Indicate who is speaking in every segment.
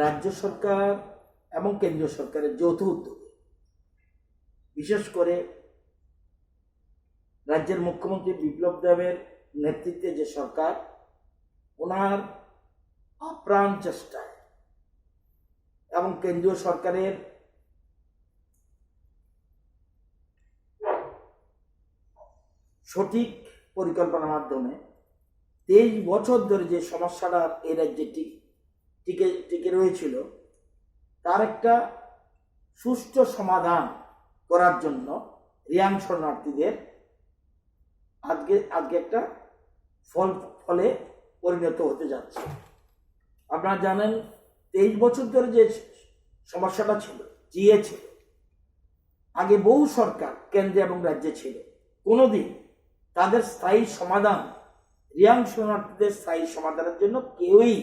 Speaker 1: রাজ্য সরকার এবং কেন্দ্রীয় সরকারের যৌথ উদ্যোগে, বিশেষ করে রাজ্যের মুখ্যমন্ত্রী বিপ্লব দেবের নেতৃত্বে যে সরকার, ওনার আপ্রাণ চেষ্টায় এবং কেন্দ্রীয় সরকারের সঠিক পরিকল্পনার মাধ্যমে 23 বছর ধরে যে সমস্যাটা এই রাজ্যে টিকে রয়েছিল, তার একটা সুষ্ঠু সমাধান করার জন্য রিয়াং শরণার্থীদের আজকে একটা ফলে পরিণত হতে যাচ্ছে। আপনারা জানেন 23 বছর ধরে যে সমস্যাটা ছিল, ছিল, আগে বহু সরকার কেন্দ্রে এবং রাজ্যে ছিল, কোনোদিন তাদের স্থায়ী সমাধান, রিয়াং শরণার্থীদের স্থায়ী সমাধানের জন্য কেউই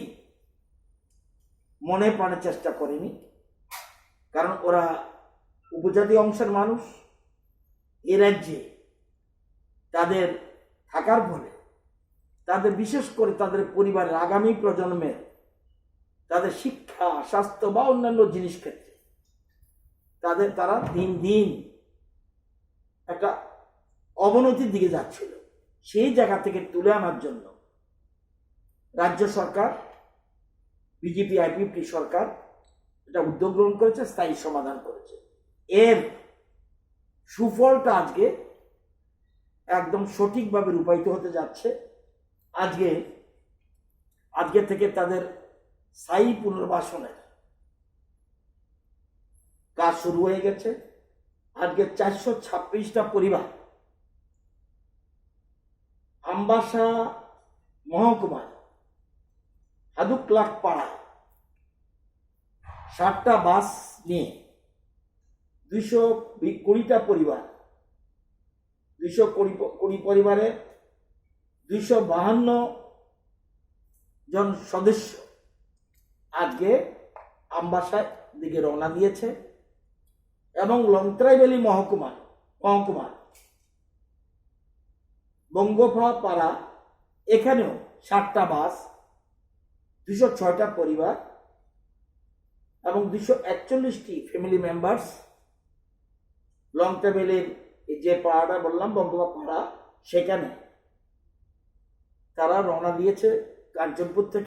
Speaker 1: মনে প্রাণে চেষ্টা করেনি। কারণ ওরা উপজাতি অংশের মানুষ, এ রাজ্যে তাদের থাকার ফলে তাদের, বিশেষ করে তাদের পরিবারের আগামী প্রজন্মের তাদের শিক্ষা, স্বাস্থ্য বা অন্যান্য জিনিস ক্ষেত্রে তারা দিন দিন একটা অবনতির দিকে যাচ্ছিল। সেই জায়গা থেকে তুলে আনার জন্য রাজ্য সরকার, বিজেপি আইপিএফটি সরকার এটা উদ্যোগ গ্রহণ করেছে, স্থায়ী সমাধান করেছে। এর সুফলটা একদম সঠিকভাবে রূপায়িত হতে যাচ্ছে। আজকে থেকে তাদের স্থায়ী পুনর্বাসনের কাজ শুরু হয়ে গেছে। আজকে 426টা পরিবার আমবাসা মহকুমায় হাদুকলাক পাড়া 60টা বাস নিয়ে 220টা পরিবার, 220 পরিবারের 252 জন সদস্য আজকে আমবাসার দিকে রওনা দিয়েছে। এবং লংত্রাইভ্যালি মহকুমার বঙ্গোফা পাড়া, এখানেও 60টা বাস, 206টা পরিবার এবং 241টি ফ্যামিলি মেম্বার্স লংত্রাইভ্যালির যে পাড়াটা বললাম, বঙ্গোফা পাড়া, সেখানে তারা রওনা দিয়েছে কাঞ্চনপুর থেকে।